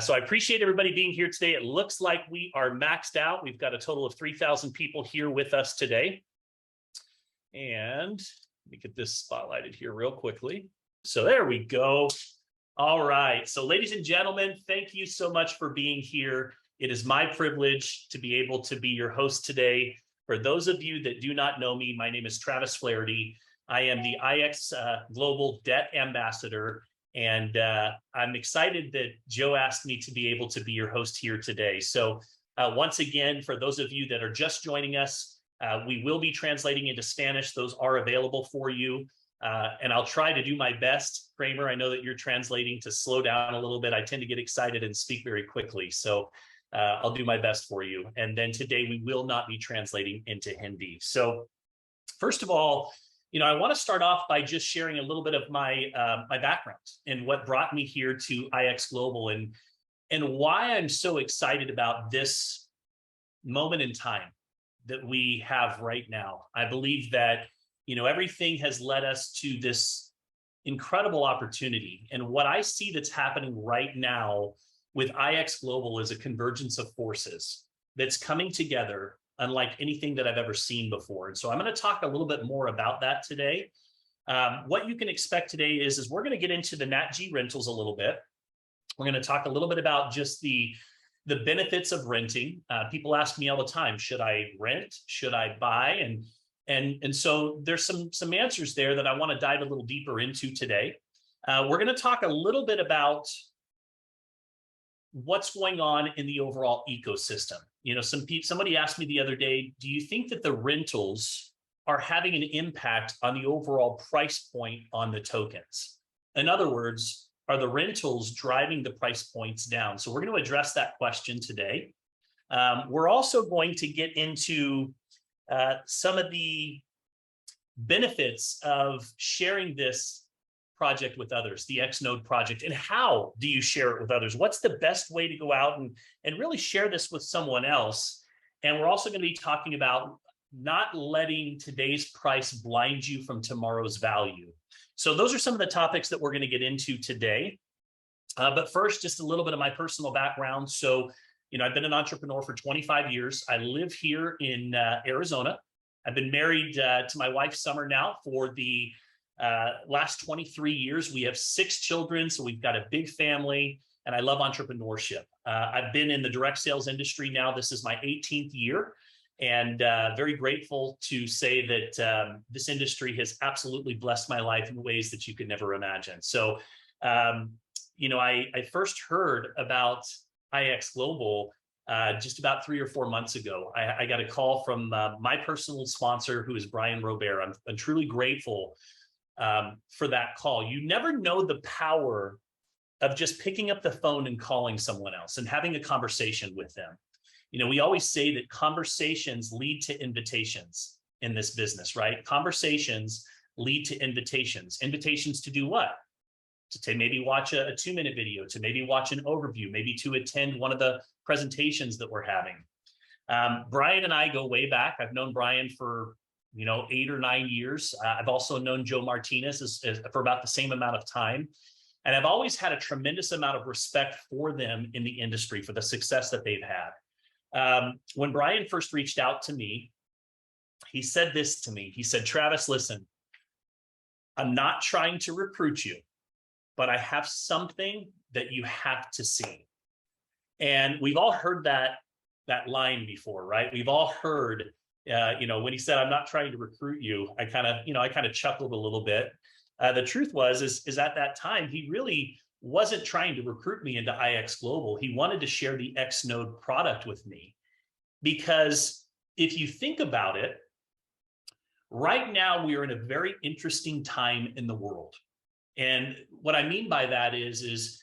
So I appreciate everybody being here today. It looks like we are maxed out. We've got a total of 3,000 people here with us today. And let me get this spotlighted here real quickly. So there we go. All right. So ladies and gentlemen, thank you so much for being here. It is my privilege to be able to be your host today. For those of you that do not know me, my name is Travis Flaherty. I am the IX Global Debt Ambassador. And I'm excited that Joe asked me to be able to be your host here today. So once again, for those of you that are just joining us, we will be translating into Spanish. Those are available for you. And I'll try to do my best. Kramer, I know that you're translating to slow down a little bit. I tend to get excited and speak very quickly. So I'll do my best for you. And then today we will not be translating into Hindi. So first of all, I want to start off by just sharing a little bit of my background and what brought me here to IX Global and why I'm so excited about this moment in time that we have right now. I believe that, everything has led us to this incredible opportunity. And what I see that's happening right now with IX Global is a convergence of forces that's coming together unlike anything that I've ever seen before. And so I'm going to talk a little bit more about that today. What you can expect today is we're going to get into the Nat G rentals a little bit. We're going to talk a little bit about just the benefits of renting. People ask me all the time, should I rent? Should I buy? And so there's some answers there that I want to dive a little deeper into today. We're going to talk a little bit about what's going on in the overall ecosystem. Somebody asked me the other day, do you think that the rentals are having an impact on the overall price point on the tokens? In other words, are the rentals driving the price points down? So we're going to address that question today. We're also going to get into some of the benefits of sharing this project with others, the Xnode project, and how do you share it with others? What's the best way to go out and really share this with someone else? And we're also going to be talking about not letting today's price blind you from tomorrow's value. So those are some of the topics that we're going to get into today. But first, just a little bit of my personal background. So, I've been an entrepreneur for 25 years. I live here in Arizona. I've been married to my wife, Summer, now for the last 23 years. We have 6 children, so we've got a big family, and I love entrepreneurship. I've been in the direct sales industry now. This is my 18th year, and very grateful to say that this industry has absolutely blessed my life in ways that you could never imagine. So, I first heard about IX Global just about 3 or 4 months ago. I got a call from my personal sponsor, who is Brian Robert. I'm truly grateful for that call. You never know the power of just picking up the phone and calling someone else and having a conversation with them. We always say that conversations lead to invitations in this business, right? Conversations lead to invitations. Invitations to do what? To maybe watch a 2-minute video, to maybe watch an overview, maybe to attend one of the presentations that we're having. Brian and I go way back. I've known Brian for 8 or 9 years. I've also known Joe Martinez for about the same amount of time. And I've always had a tremendous amount of respect for them in the industry, for the success that they've had. When Brian first reached out to me, he said this to me. He said, Travis, listen, I'm not trying to recruit you, but I have something that you have to see. And we've all heard that line before, right? We've all heard when he said, I'm not trying to recruit you, I kind of chuckled a little bit. The truth is at that time, he really wasn't trying to recruit me into IX Global. He wanted to share the Xnode product with me. Because if you think about it, right now we are in a very interesting time in the world. And what I mean by that is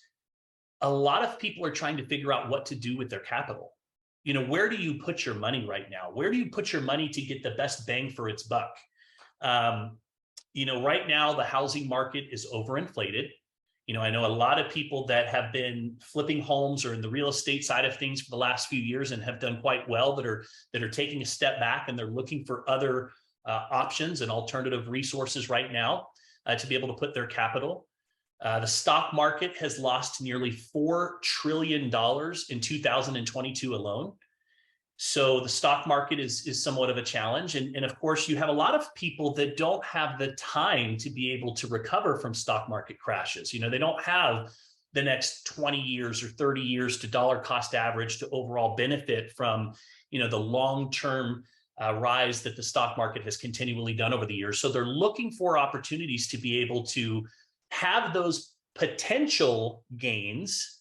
a lot of people are trying to figure out what to do with their capital. Where do you put your money right now? Where do you put your money to get the best bang for its buck? Right now, the housing market is overinflated. I know a lot of people that have been flipping homes or in the real estate side of things for the last few years and have done quite well that are taking a step back, and they're looking for other options and alternative resources right now to be able to put their capital. The stock market has lost nearly $4 trillion in 2022 alone. So the stock market is somewhat of a challenge. And of course, you have a lot of people that don't have the time to be able to recover from stock market crashes. You know, they don't have the next 20 years or 30 years to dollar cost average to overall benefit from, you know, the long-term rise that the stock market has continually done over the years. So they're looking for opportunities to be able to have those potential gains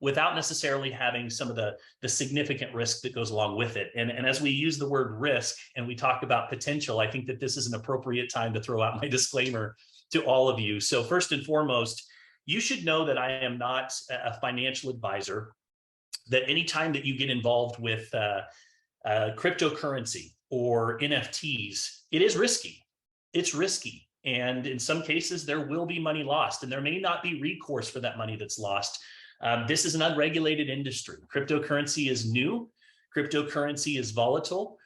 without necessarily having some of the significant risk that goes along with it. And as we use the word risk and we talk about potential, I think that this is an appropriate time to throw out my disclaimer to all of you. So first and foremost, you should know that I am not a financial advisor, that anytime that you get involved with cryptocurrency or NFTs, it is risky. It's risky. And in some cases, there will be money lost, and there may not be recourse for that money that's lost. This is an unregulated industry. Cryptocurrency is new. Cryptocurrency is volatile.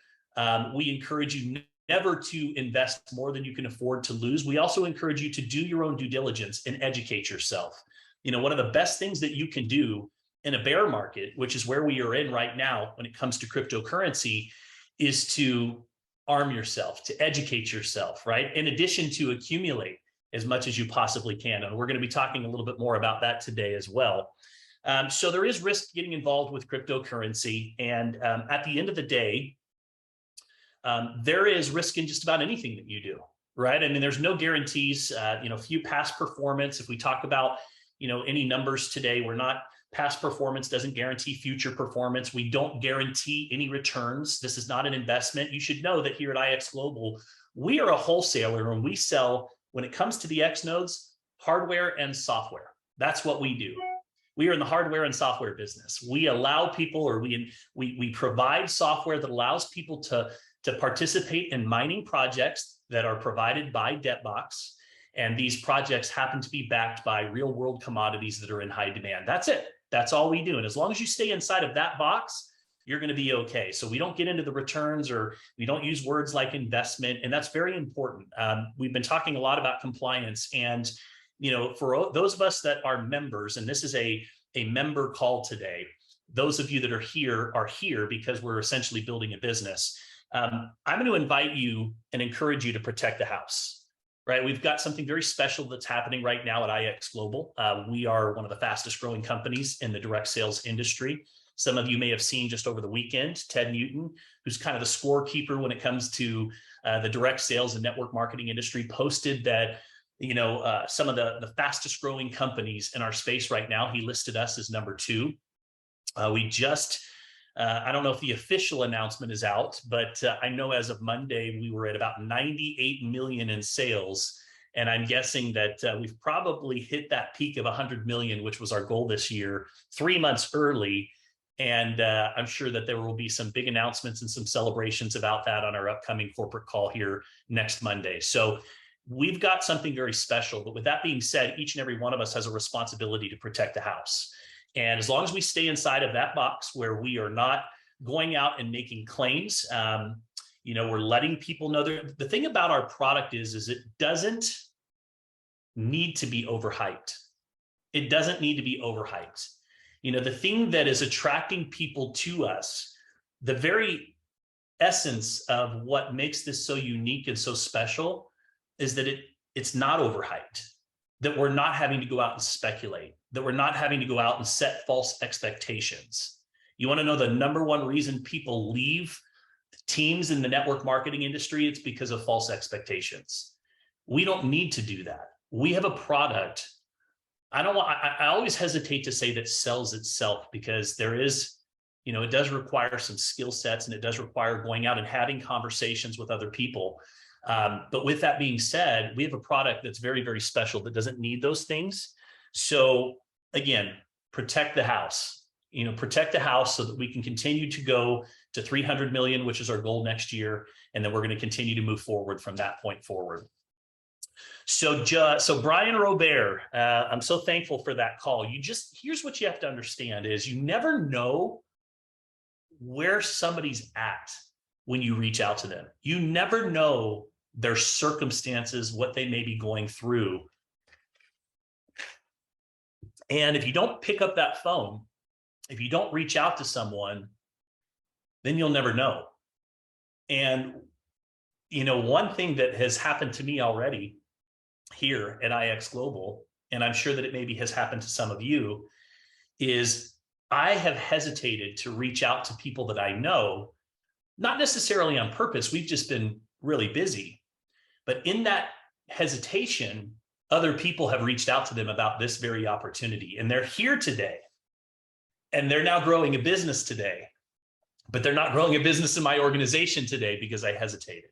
We encourage you never to invest more than you can afford to lose. We also encourage you to do your own due diligence and educate yourself. You know, one of the best things that you can do in a bear market, which is where we are in right now when it comes to cryptocurrency, is to arm yourself, to educate yourself, right? In addition to accumulate as much as you possibly can. And we're going to be talking a little bit more about that today as well. So there is risk getting involved with cryptocurrency. And at the end of the day, there is risk in just about anything that you do, right? I mean, there's no guarantees, you know, few past performance. If we talk about, you know, any numbers today, we're not, past performance doesn't guarantee future performance. We don't guarantee any returns. This is not an investment. You should know that here at IX Global, we are a wholesaler and we sell, when it comes to the X nodes, hardware and software. That's what we do. We are in the hardware and software business. We allow people, or we provide software that allows people to participate in mining projects that are provided by Debtbox. And these projects happen to be backed by real world commodities that are in high demand. That's it. That's all we do. And as long as you stay inside of that box, you're going to be okay. So we don't get into the returns, or we don't use words like investment. And that's very important. We've been talking a lot about compliance, and, you know, for those of us that are members, and this is a member call today, those of you that are here because we're essentially building a business. I'm going to invite you and encourage you to protect the house. Right, we've got something very special that's happening right now at IX Global. We are one of the fastest growing companies in the direct sales industry. Some of you may have seen just over the weekend, Ted Newton, who's kind of the scorekeeper when it comes to the direct sales and network marketing industry, posted that, you know, some of the fastest growing companies in our space right now, he listed us as number 2. We just, I don't know if the official announcement is out, but I know as of Monday, we were at about 98 million in sales. And I'm guessing that we've probably hit that peak of 100 million, which was our goal this year, 3 months early. And I'm sure that there will be some big announcements and some celebrations about that on our upcoming corporate call here next Monday. So we've got something very special. But with that being said, each and every one of us has a responsibility to protect the house. And as long as we stay inside of that box where we are not going out and making claims, you know, we're letting people know that the thing about our product is it doesn't need to be overhyped. It doesn't need to be overhyped. You know, the thing that is attracting people to us, the very essence of what makes this so unique and so special, is that it's not overhyped, that we're not having to go out and speculate, that we're not having to go out and set false expectations. You want to know the number one reason people leave teams in the network marketing industry? It's because of false expectations. We don't need to do that. We have a product. I always hesitate to say that sells itself, because there is, you know, it does require some skill sets, and it does require going out and having conversations with other people. But with that being said, we have a product that's very, very special that doesn't need those things. So again, protect the house, you know, protect the house so that we can continue to go to 300 million, which is our goal next year. And then we're going to continue to move forward from that point forward. So Brian Robert, I'm so thankful for that call. Here's what you have to understand is you never know where somebody's at when you reach out to them. You never know their circumstances, what they may be going through. And if you don't pick up that phone, if you don't reach out to someone, then you'll never know. And, one thing that has happened to me already here at IX Global, and I'm sure that it maybe has happened to some of you, is I have hesitated to reach out to people that I know, not necessarily on purpose. We've just been really busy. But in that hesitation, other people have reached out to them about this very opportunity. And they're here today. And they're now growing a business today. But they're not growing a business in my organization today because I hesitated.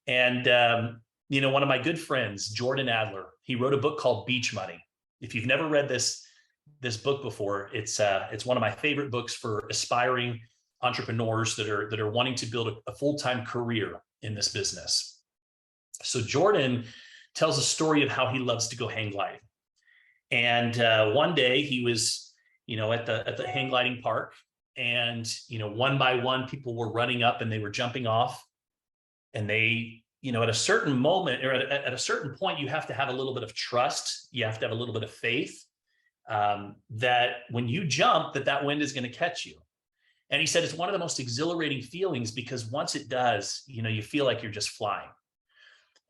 And, one of my good friends, Jordan Adler, he wrote a book called Beach Money. If you've never read this book before, it's one of my favorite books for aspiring entrepreneurs that are wanting to build a full-time career in this business. So Jordan tells a story of how he loves to go hang gliding. And one day he was, at the hang gliding park, and one by one people were running up and they were jumping off, and they, at a certain moment or at a certain point, you have to have a little bit of trust. You have to have a little bit of faith that when you jump, that wind is going to catch you. And he said it's one of the most exhilarating feelings, because once it does, you feel like you're just flying.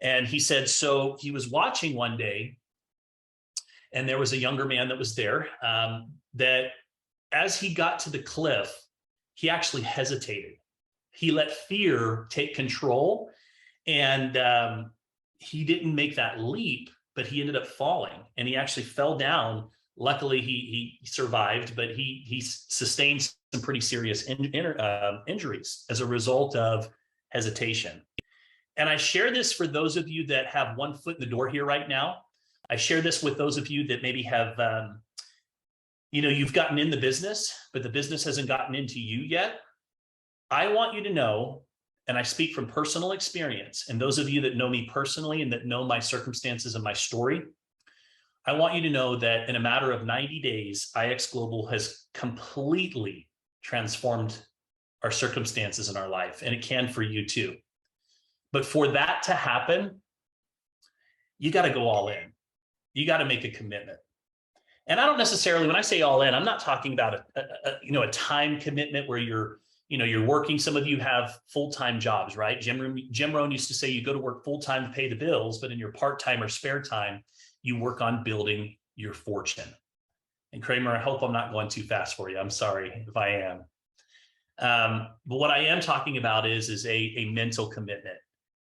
And he said, so he was watching one day, and there was a younger man that was there, that as he got to the cliff, he actually hesitated. He let fear take control, and he didn't make that leap, but he ended up falling, and he actually fell down. Luckily, he survived, but he sustained some pretty serious injuries as a result of hesitation. And I share this for those of you that have one foot in the door here right now. I share this with those of you that maybe have, you've gotten in the business, but the business hasn't gotten into you yet. I want you to know, and I speak from personal experience, and those of you that know me personally and that know my circumstances and my story, I want you to know that in a matter of 90 days, IX Global has completely transformed our circumstances in our life, and it can for you too. But for that to happen, you got to go all in. You got to make a commitment. And I don't necessarily, when I say all in, I'm not talking about a time commitment where you're working. Some of you have full-time jobs, right? Jim Rohn used to say you go to work full-time to pay the bills, but in your part-time or spare time, you work on building your fortune. And Kramer, I hope I'm not going too fast for you. I'm sorry if I am. But what I am talking about is a mental commitment.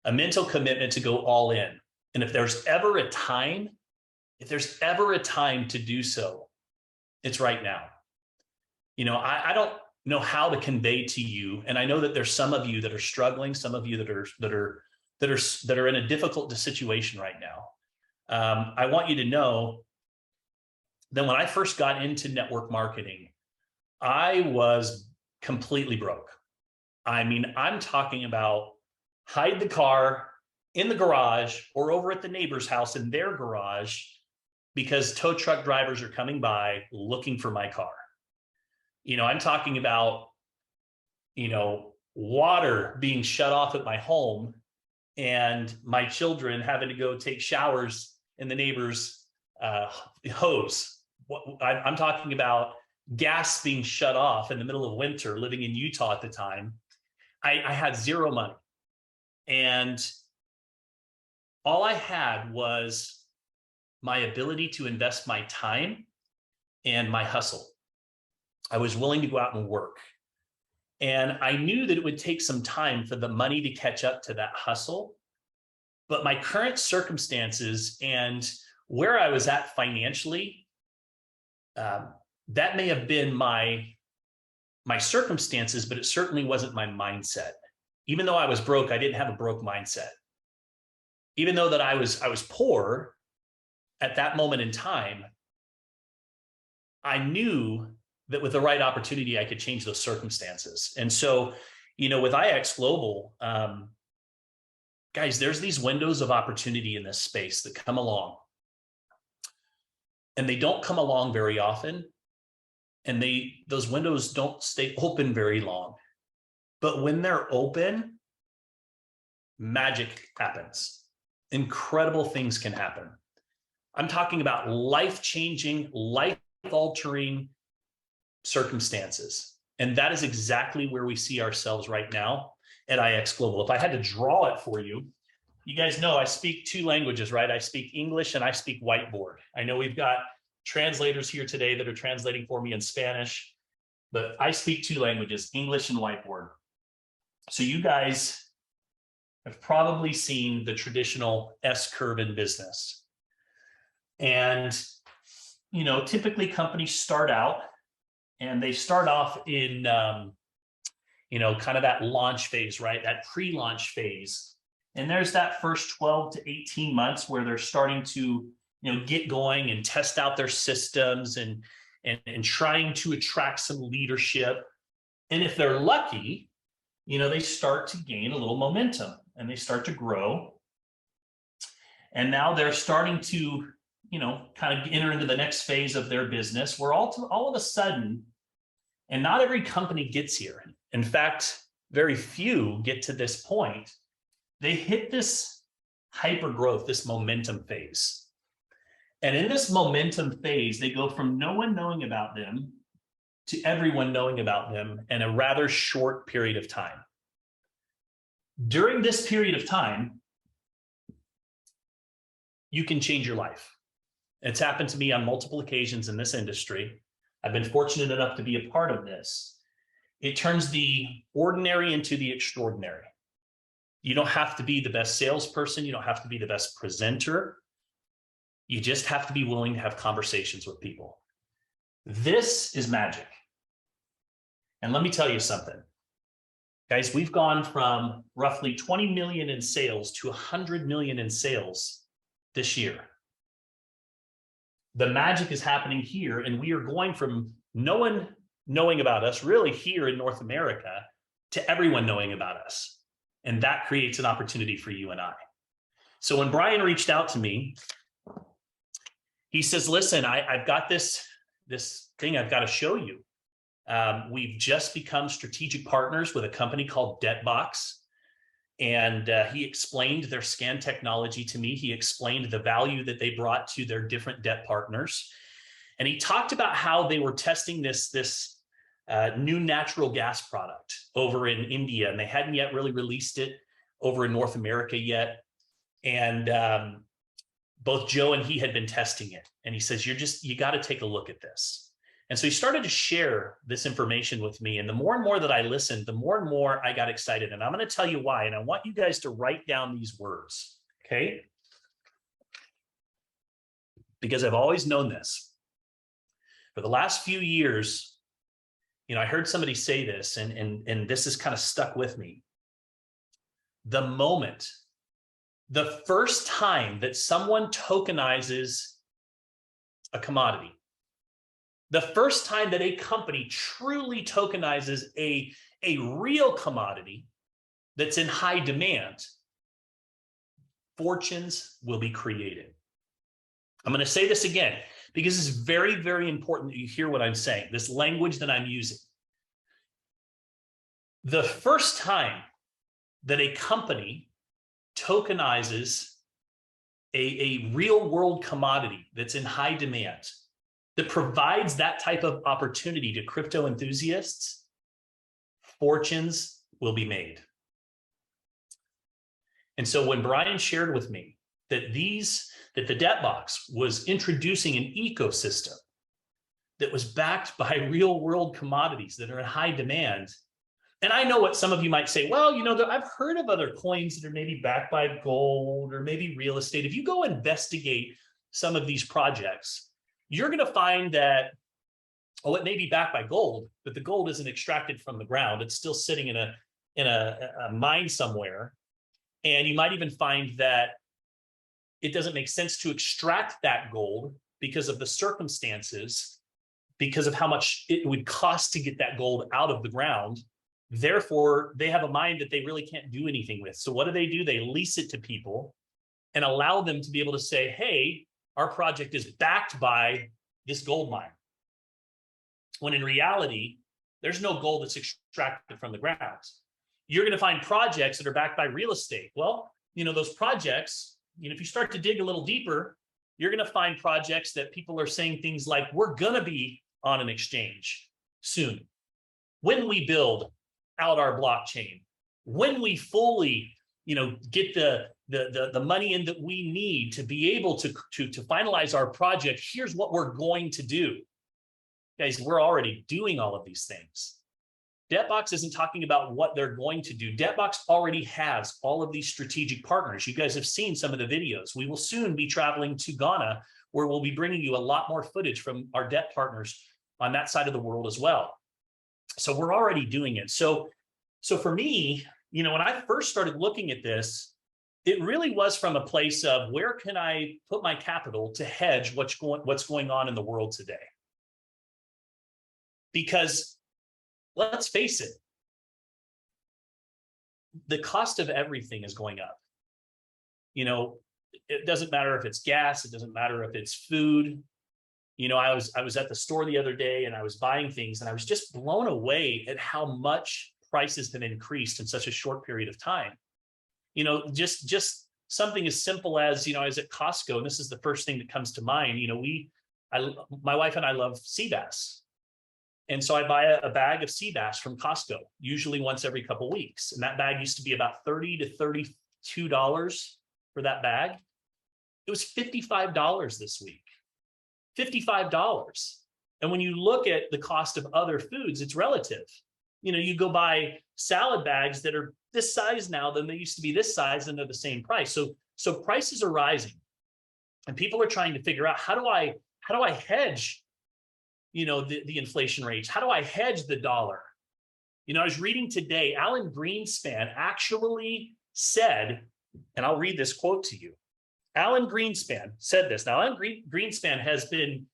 A mental commitment to go all in. And if there's ever a time to do so, it's right now. I don't know how to convey to you, and I know that there's some of you that are struggling, some of you that are in a difficult situation right now. I want you to know that when I first got into network marketing, I was completely broke. I mean, I'm talking about hide the car in the garage or over at the neighbor's house in their garage because tow truck drivers are coming by looking for my car. I'm talking about, water being shut off at my home and my children having to go take showers in the neighbor's hose. I'm talking about gas being shut off in the middle of winter, living in Utah at the time. I had zero money. And all I had was my ability to invest my time and my hustle. I was willing to go out and work. And I knew that it would take some time for the money to catch up to that hustle. But my current circumstances and where I was at financially, that may have been my circumstances, but it certainly wasn't my mindset. Even though I was broke, I didn't have a broke mindset. Even though that I was poor at that moment in time, I knew that with the right opportunity, I could change those circumstances. And so, with IX Global, guys, there's these windows of opportunity in this space that come along. And they don't come along very often. And those windows don't stay open very long. But when they're open, magic happens. Incredible things can happen. I'm talking about life-changing, life-altering circumstances. And that is exactly where we see ourselves right now at IX Global. If I had to draw it for you, you guys know I speak two languages, right? I speak English and I speak whiteboard. I know we've got translators here today that are translating for me in Spanish, but I speak two languages, English and whiteboard. So you guys have probably seen the traditional S curve in business. And, you know, typically companies start out and they start off in, you know, kind of that launch phase, right? That pre-launch phase. And there's that first 12 to 18 months where they're starting to, you know, get going and test out their systems and trying to attract some leadership. And if they're lucky, you know, they start to gain a little momentum and they start to grow. And now they're starting to, you know, kind of enter into the next phase of their business where all of a sudden, and not every company gets here. In fact, very few get to this point. They hit this hyper growth, this momentum phase. And in this momentum phase, they go from no one knowing about them to everyone knowing about them in a rather short period of time. During this period of time, you can change your life. It's happened to me on multiple occasions in this industry. I've been fortunate enough to be a part of this. It turns the ordinary into the extraordinary. You don't have to be the best salesperson. You don't have to be the best presenter. You just have to be willing to have conversations with people. This is magic. And let me tell you something. Guys, we've gone from roughly 20 million in sales to 100 million in sales this year. The magic is happening here, and we are going from no one knowing about us, really here in North America, to everyone knowing about us. And that creates an opportunity for you and I. So when Brian reached out to me, he says, listen, I've got this thing I've got to show you. We've just become strategic partners with a company called DebtBox. And he explained their scan technology to me. He explained the value that they brought to their different debt partners. And he talked about how they were testing this new natural gas product over in India, and they hadn't yet really released it over in North America yet. And both Joe and he had been testing it. And he says, you got to take a look at this. And so he started to share this information with me. And the more and more that I listened, the more and more I got excited. And I'm going to tell you why. And I want you guys to write down these words, okay? Because I've always known this. For the last few years, you know, I heard somebody say this, and this is kind of stuck with me. The first time that someone tokenizes a commodity, the first time that a company truly tokenizes a real commodity that's in high demand, fortunes will be created. I'm going to say this again, because it's very, very important that you hear what I'm saying, this language that I'm using. The first time that a company tokenizes a real world commodity that's in high demand, that provides that type of opportunity to crypto enthusiasts, fortunes will be made. And so when Brian shared with me that the DebtBox was introducing an ecosystem that was backed by real world commodities that are in high demand. And I know what some of you might say, well, you know, I've heard of other coins that are maybe backed by gold or maybe real estate. If you go investigate some of these projects, you're going to find that, oh, it may be backed by gold, but the gold isn't extracted from the ground. It's still sitting in a mine somewhere. And you might even find that it doesn't make sense to extract that gold because of the circumstances, because of how much it would cost to get that gold out of the ground. Therefore, they have a mine that they really can't do anything with. So what do? They lease it to people and allow them to be able to say, hey, our project is backed by this gold mine. When in reality, there's no gold that's extracted from the ground. You're going to find projects that are backed by real estate. Well, you know, those projects, you know, if you start to dig a little deeper, you're going to find projects that people are saying things like, we're going to be on an exchange soon. When we build out our blockchain, when we fully, get the money in that we need to be able to finalize our project, here's what we're going to do. Guys, we're already doing all of these things. Debtbox isn't talking about what they're going to do. Debtbox already has all of these strategic partners. You guys have seen some of the videos. We will soon be traveling to Ghana, where we'll be bringing you a lot more footage from our debt partners on that side of the world as well. So we're already doing it. So for me, when I first started looking at this, it really was from a place of, where can I put my capital to hedge what's going on in the world today? Because let's face it, the cost of everything is going up. It doesn't matter if it's gas, it doesn't matter if it's food. I was at the store the other day and I was buying things, and I was just blown away at how much prices have increased in such a short period of time. Just something as simple as, I was at Costco, and this is the first thing that comes to mind. My wife and I love sea bass. And so I buy a bag of sea bass from Costco, usually once every couple of weeks. And that bag used to be about $30 to $32 for that bag. It was $55 this week. $55. And when you look at the cost of other foods, it's relative. You go buy salad bags that are this size now than they used to be this size, and they're the same price. So prices are rising, and people are trying to figure out, how do I hedge the inflation rates? How do I hedge the dollar? I was reading today, Alan Greenspan actually said, and I'll read this quote to you. Alan Greenspan said this. Now, Alan Greenspan has been,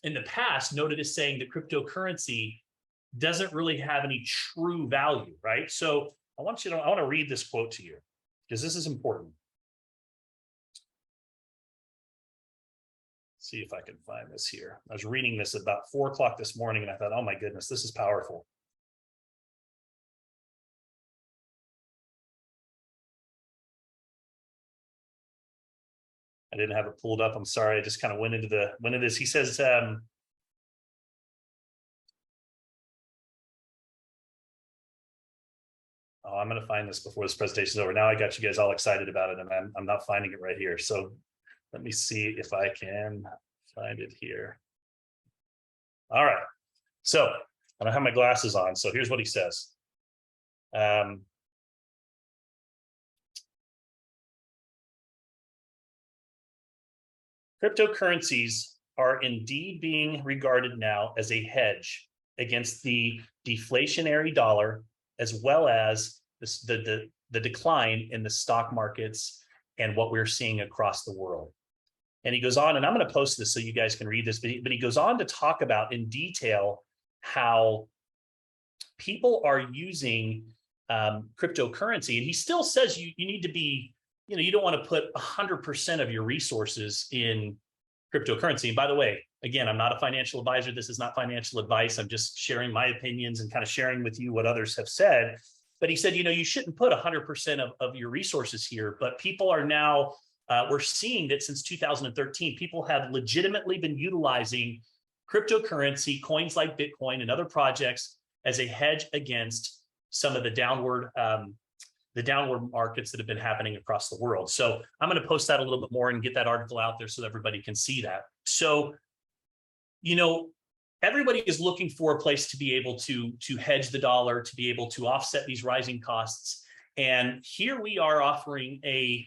in the past, noted as saying that cryptocurrency doesn't really have any true value, right? So I want to read this quote to you, because this is important. See if I can find this here. I was reading this about 4 o'clock this morning, and I thought, oh my goodness, this is powerful. I didn't have it pulled up. I'm sorry. I just kind of went into this. He says, oh, I'm going to find this before this presentation is over. Now I got you guys all excited about it, and I'm not finding it right here. So let me see if I can find it here. All right. So I don't have my glasses on. So here's what he says. Cryptocurrencies are indeed being regarded now as a hedge against the deflationary dollar, as well as the decline in the stock markets and what we're seeing across the world. And he goes on, and I'm going to post this so you guys can read this, but he goes on to talk about in detail how people are using cryptocurrency. And he still says you need to be, you don't want to put 100% of your resources in cryptocurrency. And by the way, again, I'm not a financial advisor. This is not financial advice. I'm just sharing my opinions and kind of sharing with you what others have said. But he said, you shouldn't put 100% of your resources here. But people are now, we're seeing that since 2013, people have legitimately been utilizing cryptocurrency, coins like Bitcoin and other projects, as a hedge against some of the downward markets that have been happening across the world. So I'm going to post that a little bit more and get that article out there so that everybody can see that. So, everybody is looking for a place to be able to hedge the dollar, to be able to offset these rising costs. And here we are offering a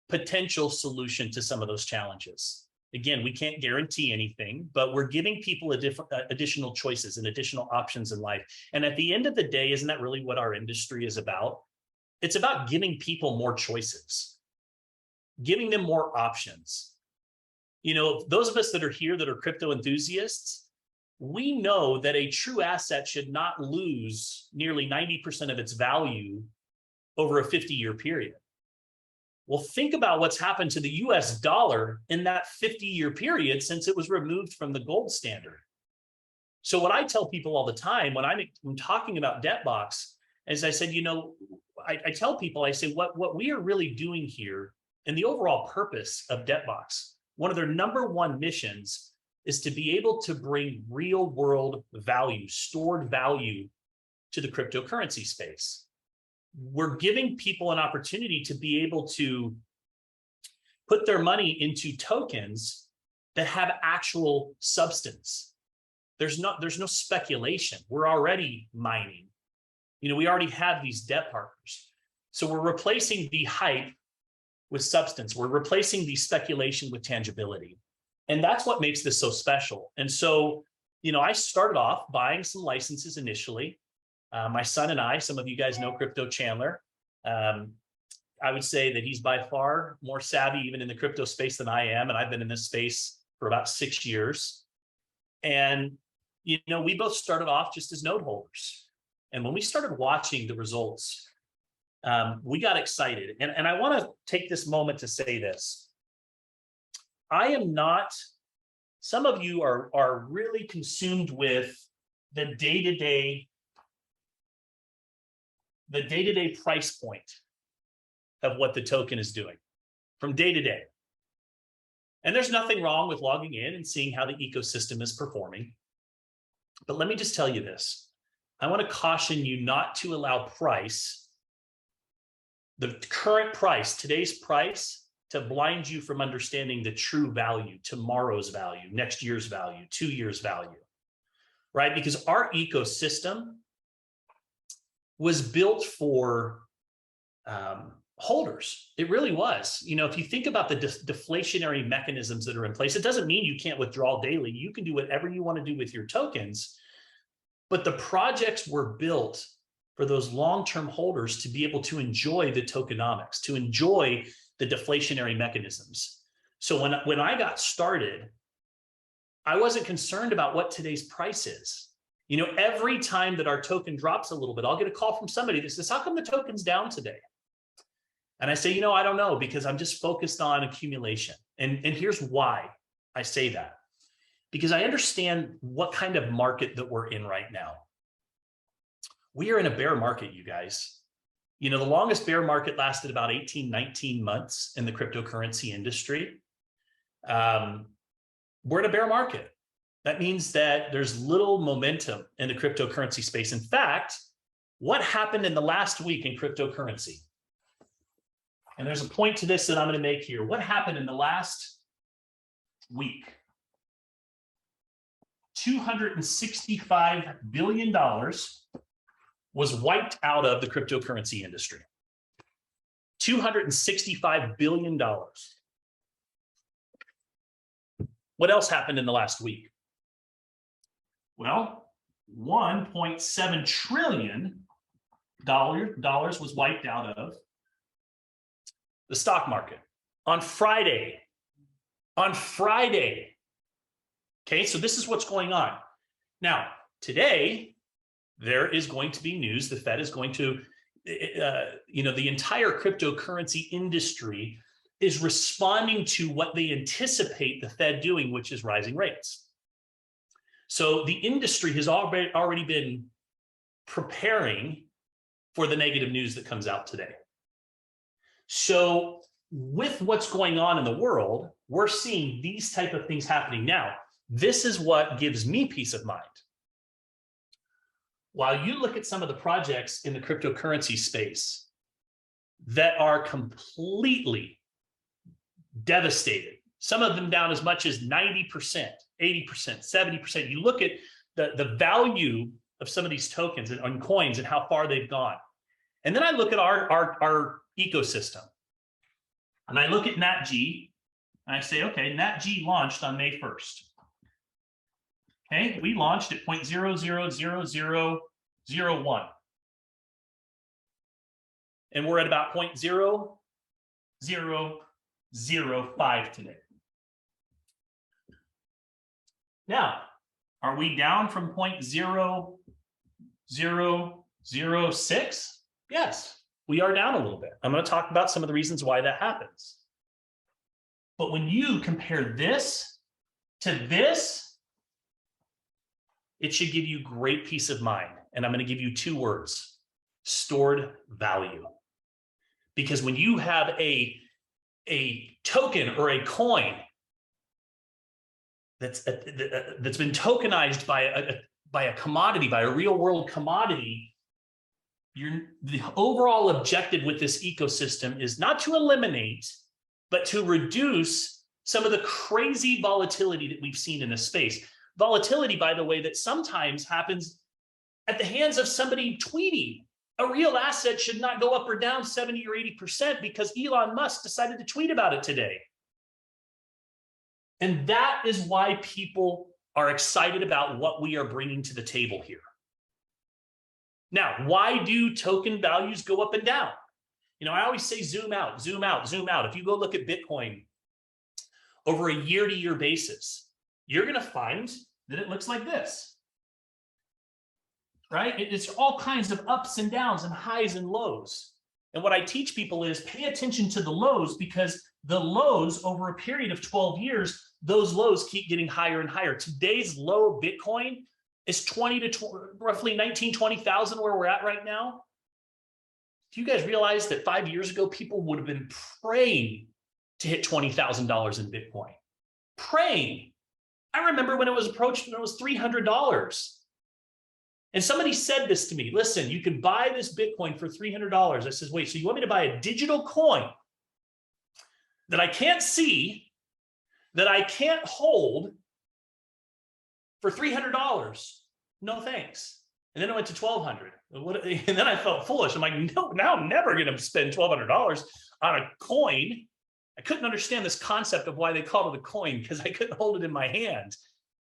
potential solution to some of those challenges. Again, we can't guarantee anything, but we're giving people additional choices and additional options in life. And at the end of the day, isn't that really what our industry is about? It's about giving people more choices, giving them more options. Those of us that are here that are crypto enthusiasts, we know that a true asset should not lose nearly 90% of its value over a 50-year period. Well, think about what's happened to the US dollar in that 50-year period since it was removed from the gold standard. So what I tell people all the time when I'm talking about Debtbox, as I said, I tell people, I say, what we are really doing here And the overall purpose of DebtBox, one of their number one missions is to be able to bring real world value, stored value to the cryptocurrency space. We're giving people an opportunity to be able to put their money into tokens that have actual substance. There's no speculation. We're already mining. We already have these debt partners. So we're replacing the hype with substance. We're replacing the speculation with tangibility. And that's what makes this so special. And so, I started off buying some licenses initially. My son and I, some of you guys know Crypto Chandler. I would say that he's by far more savvy even in the crypto space than I am. And I've been in this space for about 6 years. And, we both started off just as node holders. And when we started watching the results, we got excited. And I want to take this moment to say this. I am not, some of you are really consumed with the day-to-day price point of what the token is doing from day to day. And there's nothing wrong with logging in and seeing how the ecosystem is performing. But let me just tell you this. I want to caution you not to allow price, the current price, today's price, to blind you from understanding the true value, tomorrow's value, next year's value, 2 years' value, right? Because our ecosystem was built for holders. It really was. If you think about the deflationary mechanisms that are in place, it doesn't mean you can't withdraw daily. You can do whatever you want to do with your tokens, but the projects were built for those long-term holders to be able to enjoy the tokenomics, to enjoy the deflationary mechanisms. So when I got started, I wasn't concerned about what today's price is. Every time that our token drops a little bit, I'll get a call from somebody that says, how come the token's down today? And I say, I don't know, because I'm just focused on accumulation. And here's why I say that. Because I understand what kind of market that we're in right now. We are in a bear market, you guys. The longest bear market lasted about 18, 19 months in the cryptocurrency industry. We're in a bear market. That means that there's little momentum in the cryptocurrency space. In fact, what happened in the last week in cryptocurrency? And there's a point to this that I'm going to make here. What happened in the last week? $265 billion was wiped out of the cryptocurrency industry. $265 billion. What else happened in the last week? Well, $1.7 trillion was wiped out of the stock market on Friday. Okay, so this is what's going on. Now, today, there is going to be news. The Fed is going to, the entire cryptocurrency industry is responding to what they anticipate the Fed doing, which is rising rates. So the industry has already been preparing for the negative news that comes out today. So with what's going on in the world, we're seeing these type of things happening now. This is what gives me peace of mind. While you look at some of the projects in the cryptocurrency space that are completely devastated, some of them down as much as 90%, 80%, 70%. You look at the value of some of these tokens and coins and how far they've gone. And then I look at our ecosystem. And I look at NatG, and I say, okay, NatG launched on May 1st. Okay, we launched at 0.000001. And we're at about 0.0005 today. Now, are we down from 0.0006? Yes, we are down a little bit. I'm going to talk about some of the reasons why that happens. But when you compare this to this, it should give you great peace of mind. And I'm going to give you 2 words: stored value. Because when you have a a token or a coin that's been tokenized by a commodity, by a real world commodity, the overall objective with this ecosystem is not to eliminate, but to reduce some of the crazy volatility that we've seen in this space. Volatility, by the way, that sometimes happens at the hands of somebody tweeting. A real asset should not go up or down 70 or 80% because Elon Musk decided to tweet about it today. And that is why people are excited about what we are bringing to the table here. Now, why do token values go up and down? You know, I always say zoom out, zoom out, zoom out. If you go look at Bitcoin over a year-to-year basis, you're going to find that it looks like this, right? It's all kinds of ups and downs and highs and lows. And what I teach people is pay attention to the lows, because the lows over a period of 12 years, those lows keep getting higher and higher. Today's low of Bitcoin is roughly 19, 20,000 where we're at right now. Do you guys realize that 5 years ago, people would have been praying to hit $20,000 in Bitcoin? Praying. I remember when it was approached when it was $300. And somebody said this to me, listen, you can buy this Bitcoin for $300. I says, wait, so you want me to buy a digital coin that I can't see, that I can't hold for $300? No, thanks. And then it went to $1,200. And then I felt foolish. I'm like, no, now I'm never going to spend $1,200 on a coin. I couldn't understand this concept of why they called it a coin, because I couldn't hold it in my hand.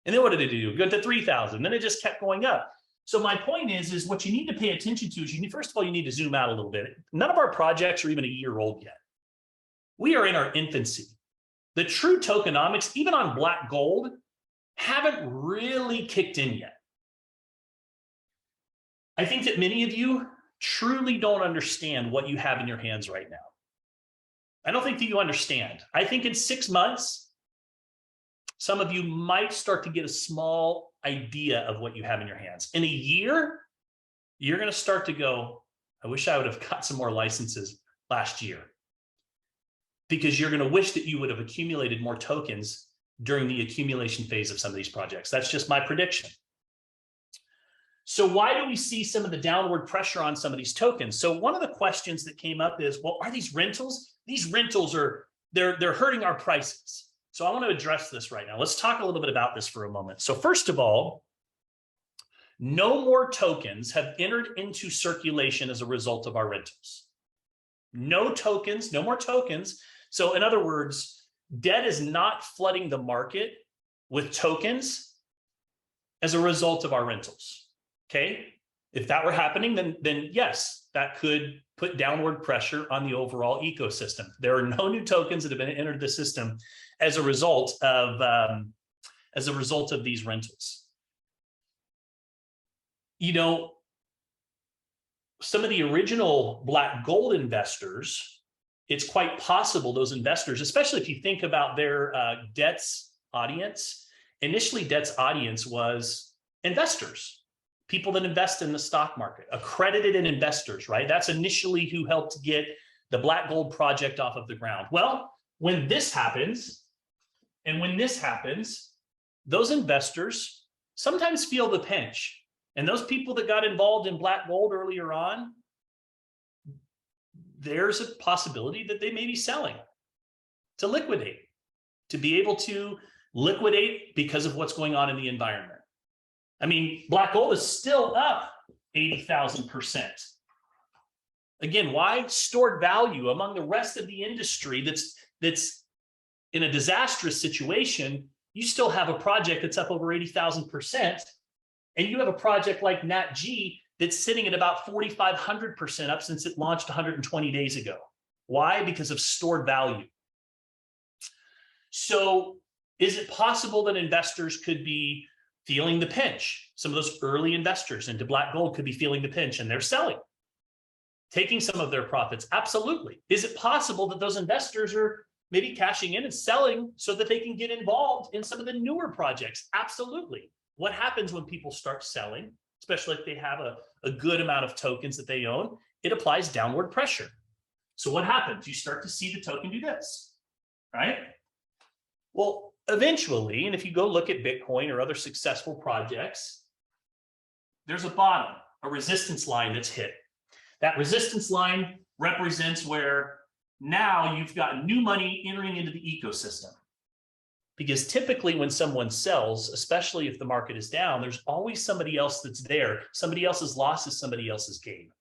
And then what did it do? Go to 3,000. Then it just kept going up. So my point is what you need to pay attention to is first of all, you need to zoom out a little bit. None of our projects are even a year old yet. We are in our infancy. The true tokenomics, even on black gold, haven't really kicked in yet. I think that many of you truly don't understand what you have in your hands right now. I don't think that you understand. I think in 6 months, some of you might start to get a small idea of what you have in your hands. In a year, you're going to start to go, I wish I would have got some more licenses last year. Because you're going to wish that you would have accumulated more tokens during the accumulation phase of some of these projects. That's just my prediction. So why do we see some of the downward pressure on some of these tokens? So one of the questions that came up is, well, are these rentals? These rentals they're hurting our prices. So I want to address this right now. Let's talk a little bit about this for a moment. So first of all, no more tokens have entered into circulation as a result of our rentals. No tokens, no more tokens. So in other words, debt is not flooding the market with tokens as a result of our rentals. Okay, if that were happening, then yes, that could put downward pressure on the overall ecosystem. There are no new tokens that have been entered the system as a result of these rentals. You know, some of the original black gold investors, it's quite possible those investors, especially if you think about their debt's audience, initially debt's audience was investors. People that invest in the stock market, accredited investors, right? That's initially who helped get the Black Gold project off of the ground. Well, when this happens, those investors sometimes feel the pinch. And those people that got involved in Black Gold earlier on, there's a possibility that they may be selling to liquidate, to be able to liquidate because of what's going on in the environment. I mean, black gold is still up 80,000%. Again, why? Stored value among the rest of the industry that's in a disastrous situation. You still have a project that's up over 80,000%, and you have a project like NatG that's sitting at about 4,500% up since it launched 120 days ago. Why? Because of stored value. So is it possible that investors could be feeling the pinch? Some of those early investors into black gold could be feeling the pinch and they're selling, taking some of their profits. Absolutely. Is it possible that those investors are maybe cashing in and selling so that they can get involved in some of the newer projects? Absolutely. What happens when people start selling, especially if they have a good amount of tokens that they own? It applies downward pressure. So what happens? You start to see the token do this, right? Well, eventually, and if you go look at Bitcoin or other successful projects, there's a bottom, a resistance line that's hit. That resistance line represents where now you've got new money entering into the ecosystem. Because typically when someone sells, especially if the market is down, there's always somebody else that's there. Somebody else's loss is somebody else's gain.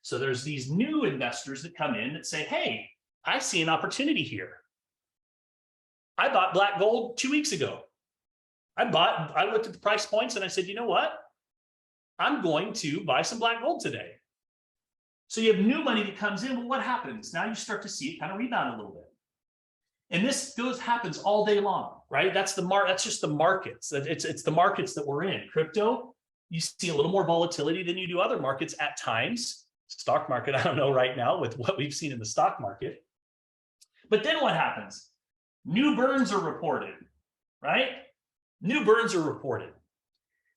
So there's these new investors that come in that say, hey, I see an opportunity here. I bought black gold 2 weeks ago. I looked at the price points and I said, you know what? I'm going to buy some black gold today. So you have new money that comes in. Well, what happens? Now you start to see it kind of rebound a little bit. And this happens all day long, right? That's just the markets. It's the markets that we're in. Crypto, you see a little more volatility than you do other markets at times. Stock market, I don't know right now with what we've seen in the stock market. But then what happens? New burns are reported, right? New burns are reported.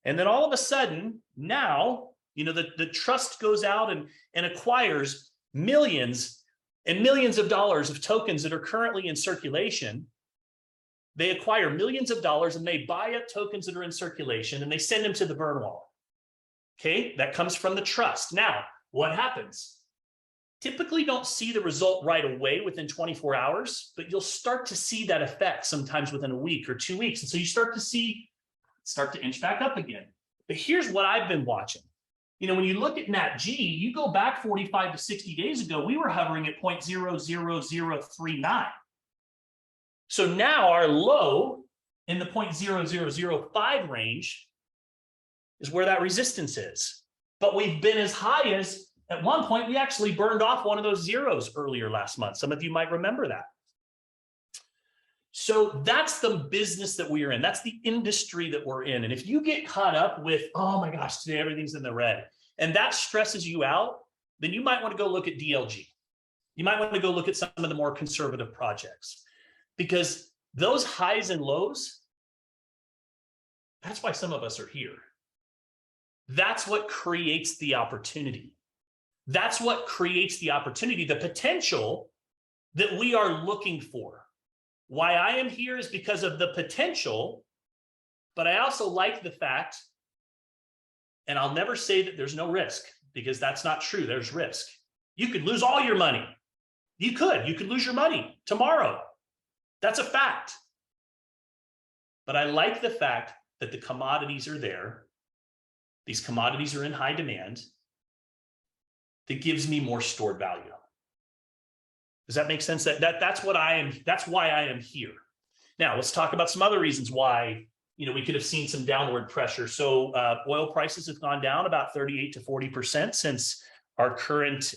And then all of a sudden, now, the trust goes out and acquires millions and millions of dollars of tokens that are currently in circulation. They acquire millions of dollars and they buy up tokens that are in circulation and they send them to the burn wall. Okay, that comes from the trust. Now, what happens? Typically don't see the result right away within 24 hours, but you'll start to see that effect sometimes within a week or 2 weeks. And so you start to inch back up again. But here's what I've been watching. When you look at NatG, you go back 45 to 60 days ago, we were hovering at 0.00039. So now our low in the 0.0005 range is where that resistance is. But we've been as high as, at one point, we actually burned off one of those zeros earlier last month. Some of you might remember that. So that's the business that we are in. That's the industry that we're in. And if you get caught up with, oh my gosh, today everything's in the red, and that stresses you out, then you might want to go look at DLG. You might want to go look at some of the more conservative projects, because those highs and lows, that's why some of us are here. That's what creates the opportunity. That's what creates the opportunity, the potential that we are looking for. Why I am here is because of the potential, but I also like the fact, and I'll never say that there's no risk, because that's not true. There's risk. You could lose all your money. You could lose your money tomorrow. That's a fact. But I like the fact that the commodities are there. These commodities are in high demand. That gives me more stored value. Does that make sense? That's why I am here. Now let's talk about some other reasons why we could have seen some downward pressure. So oil prices have gone down about 38 to 40% since our current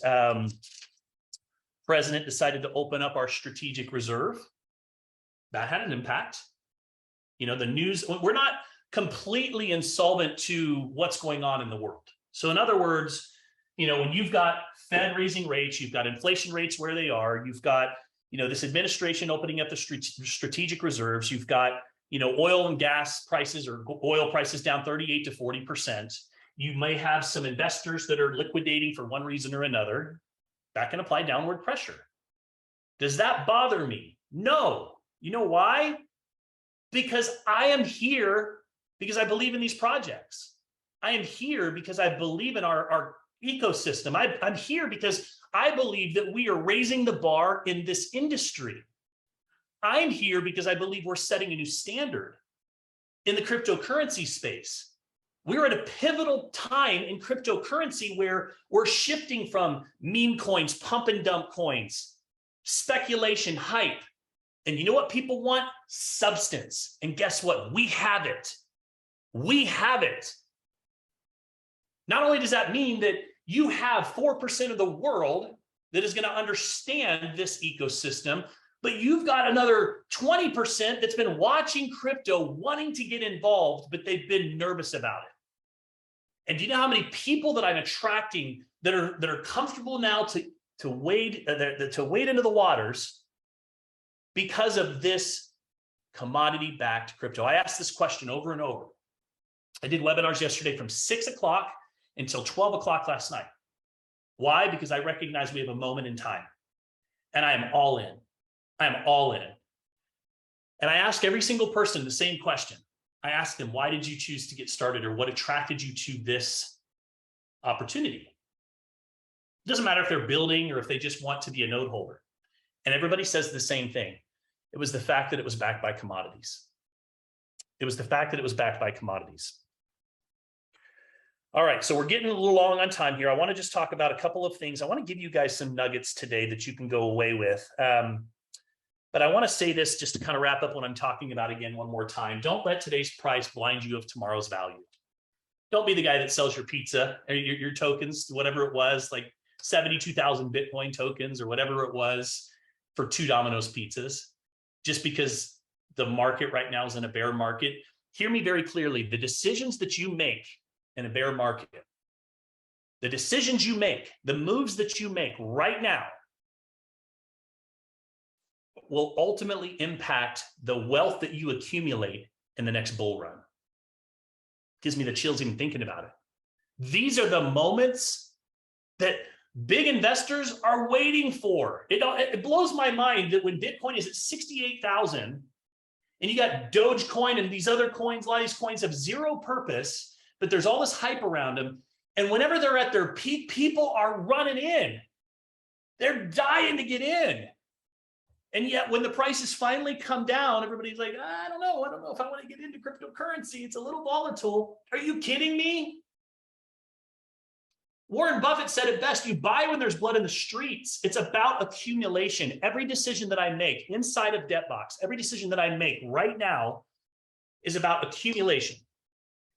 president decided to open up our strategic reserve. That had an impact. The news, we're not completely insolvent to what's going on in the world. So in other words, when you've got Fed raising rates, you've got inflation rates where they are, you've got, this administration opening up the strategic reserves, you've got, oil and gas prices or oil prices down 38 to 40%. You may have some investors that are liquidating for one reason or another. That can apply downward pressure. Does that bother me? No. You know why? Because I am here because I believe in these projects. I am here because I believe in our ecosystem. I'm here because I believe that we are raising the bar in this industry. I'm here because I believe we're setting a new standard in the cryptocurrency space. We're at a pivotal time in cryptocurrency where we're shifting from meme coins, pump and dump coins, speculation, hype. And you know what people want? Substance. And guess what? We have it. We have it. Not only does that mean that you have 4% of the world that is going to understand this ecosystem, but you've got another 20% that's been watching crypto, wanting to get involved, but they've been nervous about it. And do you know how many people that I'm attracting that are comfortable now to wade into the waters because of this commodity-backed crypto? I asked this question over and over. I did webinars yesterday from 6 o'clock until 12 o'clock last night. Why? Because I recognize we have a moment in time. and I am all in. I am all in. And I ask every single person the same question. I ask them, why did you choose to get started, or what attracted you to this opportunity? It doesn't matter if they're building or if they just want to be a node holder. And everybody says the same thing. It was the fact that it was backed by commodities. It was the fact that it was backed by commodities. All right, so we're getting a little long on time here. I want to just talk about a couple of things. I want to give you guys some nuggets today that you can go away with. But I want to say this just to kind of wrap up what I'm talking about again one more time. Don't let today's price blind you of tomorrow's value. Don't be the guy that sells your pizza or your tokens, whatever it was, like 72,000 Bitcoin tokens or whatever it was for 2 Domino's pizzas, just because the market right now is in a bear market. Hear me very clearly. The decisions that you make in a bear market, the decisions you make, the moves that you make right now will ultimately impact the wealth that you accumulate in the next bull run. Gives me the chills even thinking about it. These are the moments that big investors are waiting for. It blows my mind that when Bitcoin is at 68,000 and you got Dogecoin and these other coins, a lot of these coins have zero purpose, but there's all this hype around them. And whenever they're at their peak, people are running in. They're dying to get in. And yet when the prices finally come down, everybody's like, I don't know if I want to get into cryptocurrency. It's a little volatile. Are you kidding me? Warren Buffett said it best. You buy when there's blood in the streets. It's about accumulation. Every decision that I make inside of DebtBox, every decision that I make right now is about accumulation.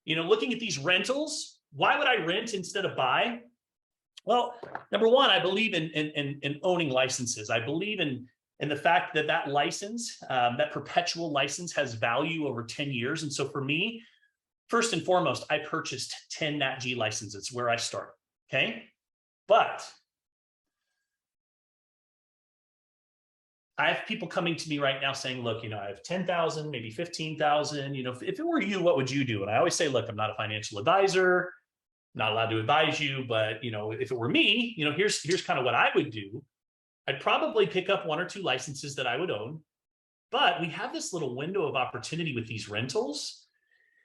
You know, looking at these rentals, why would I rent instead of buy? Well, number one, I believe in owning licenses. I believe in the fact that that license, that perpetual license has value over 10 years. And so for me, first and foremost, I purchased 10 NatG licenses where I started, okay? But I have people coming to me right now saying, look, you know, I have 10,000, maybe 15,000, you know, if it were you, what would you do? And I always say, look, I'm not a financial advisor, not allowed to advise you, but, you know, if it were me, you know, here's kind of what I would do. I'd probably pick up 1 or 2 licenses that I would own, but we have this little window of opportunity with these rentals.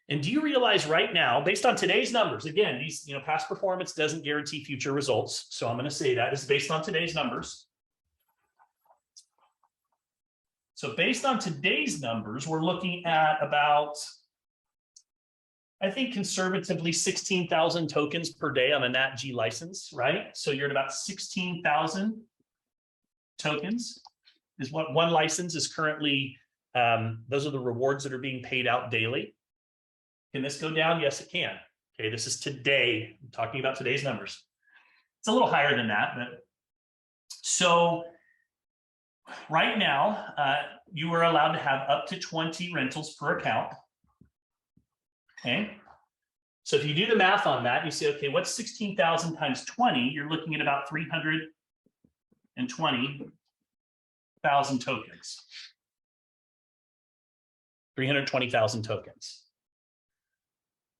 And do you realize right now, based on today's numbers, again, these, you know, past performance doesn't guarantee future results. So I'm going to say that is based on today's numbers. So based on today's numbers, we're looking at about, I think conservatively 16,000 tokens per day on a NatG license, right? So you're at about 16,000 tokens is what one license is currently. Those are the rewards that are being paid out daily. Can this go down? Yes, it can. Okay, this is today. I'm talking about today's numbers. It's a little higher than that, but so right now, you are allowed to have up to 20 rentals per account. Okay, so if you do the math on that, you say, okay, what's 16,000 times 20? You're looking at about 320,000 tokens. 320,000 tokens.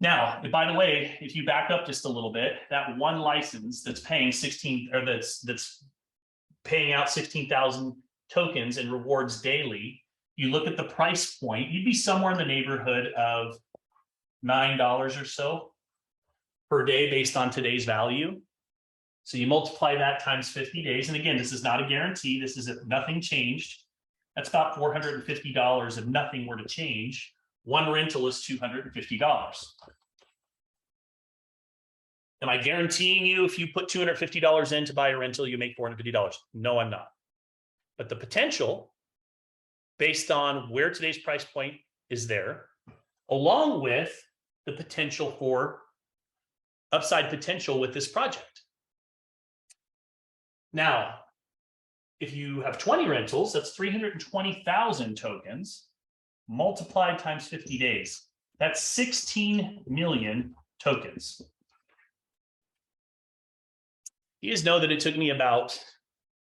Now, by the way, if you back up just a little bit, that one license that's paying 16 or that's paying out 16,000 tokens and rewards daily, you look at the price point, you'd be somewhere in the neighborhood of $9 or so per day based on today's value. So you multiply that times 50 days. And again, this is not a guarantee. This is if nothing changed. That's about $450 if nothing were to change. One rental is $250. Am I guaranteeing you if you put $250 in to buy a rental, you make $450? No, I'm not. But the potential, based on where today's price point is there, along with the potential for upside potential with this project. Now, if you have 20 rentals, that's 320,000 tokens multiplied times 50 days. That's 16 million tokens. You guys know that it took me about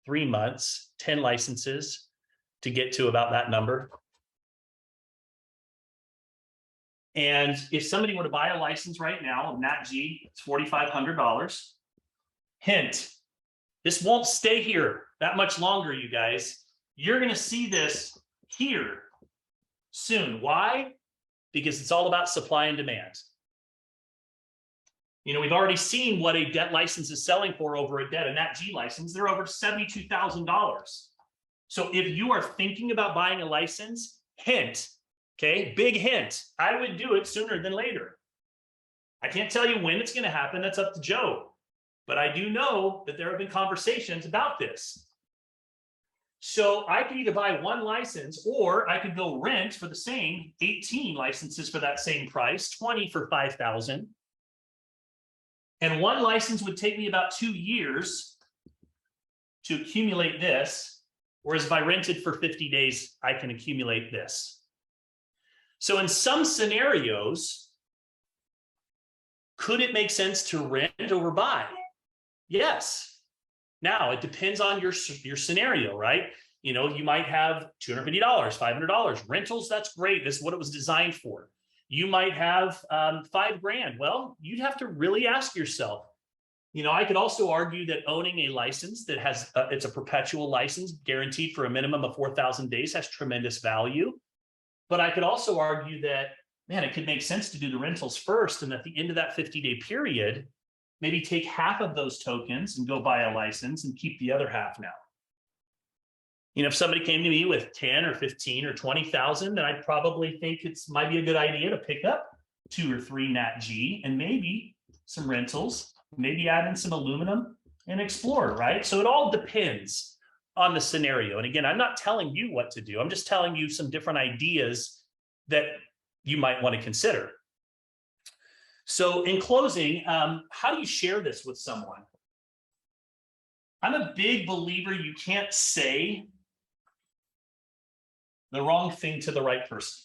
3 months, 10 licenses to get to about that number. And if somebody were to buy a license right now of NatG, it's $4,500. Hint, this won't stay here that much longer, you guys. You're going to see this here soon. Why? Because it's all about supply and demand. You know, we've already seen what a debt license is selling for over a debt, a Nat G license. They're over $72,000. So if you are thinking about buying a license, hint, okay, big hint, I would do it sooner than later. I can't tell you when it's going to happen. That's up to Joe. But I do know that there have been conversations about this. So I could either buy one license, or I could go rent for the same 18 licenses for that same price, 20 for $5,000. And one license would take me about 2 years to accumulate this, whereas if I rented for 50 days, I can accumulate this. So in some scenarios, could it make sense to rent over buy? Yes. Now, it depends on your scenario, right? You know, you might have $250, $500. Rentals, that's great. This is what it was designed for. You might have $5,000. Well, you'd have to really ask yourself. You know, I could also argue that owning a license that has, it's a perpetual license guaranteed for a minimum of 4,000 days has tremendous value. But I could also argue that, man, it could make sense to do the rentals first. And at the end of that 50-day period, maybe take half of those tokens and go buy a license and keep the other half now. You know, if somebody came to me with 10 or 15 or 20,000, then I'd probably think it might be a good idea to pick up 2 or 3 Nat G and maybe some rentals, maybe add in some aluminum and explore, right? So it all depends on the scenario. And again, I'm not telling you what to do. I'm just telling you some different ideas that you might want to consider. So in closing, how do you share this with someone? I'm a big believer you can't say the wrong thing to the right person.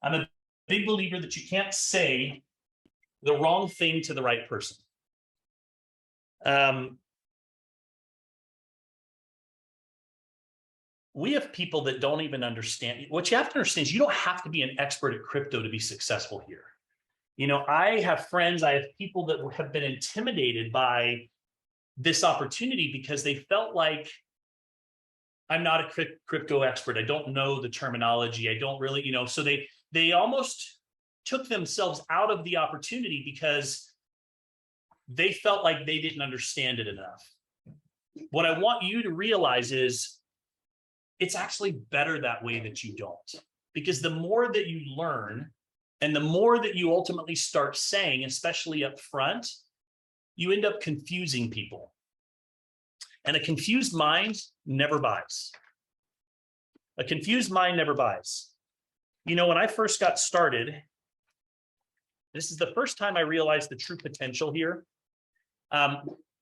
I'm a big believer that you can't say the wrong thing to the right person. We have people that don't even understand. What you have to understand is you don't have to be an expert at crypto to be successful here. You know, I have friends, I have people that have been intimidated by this opportunity because they felt like, I'm not a crypto expert. I don't know the terminology. I don't really, you know, so they almost took themselves out of the opportunity because they felt like they didn't understand it enough. What I want you to realize is it's actually better that way that you don't, because the more that you learn and the more that you ultimately start saying, especially up front, you end up confusing people. And a confused mind never buys. A confused mind never buys. You know, when I first got started, this is the first time I realized the true potential here.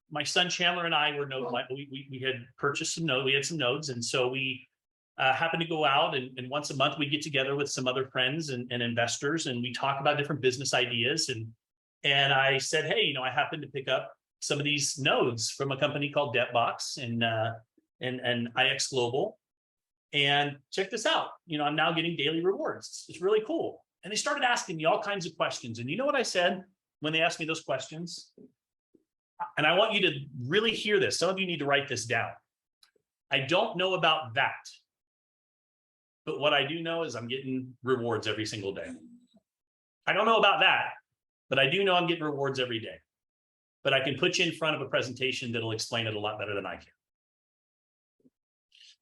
My son Chandler and I were we had purchased some nodes. We had some nodes, and so we happened to go out and once a month we get together with some other friends and investors, and we talk about different business ideas. And I said, hey, you know, I happened to pick up some of these nodes from a company called Debtbox and IX Global, and check this out. You know, I'm now getting daily rewards. It's really cool. And they started asking me all kinds of questions. And you know what I said when they asked me those questions? And I want you to really hear this. Some of you need to write this down. I don't know about that, but what I do know is I'm getting rewards every single day. I don't know about that, but I do know I'm getting rewards every day. But I can put you in front of a presentation that'll explain it a lot better than I can.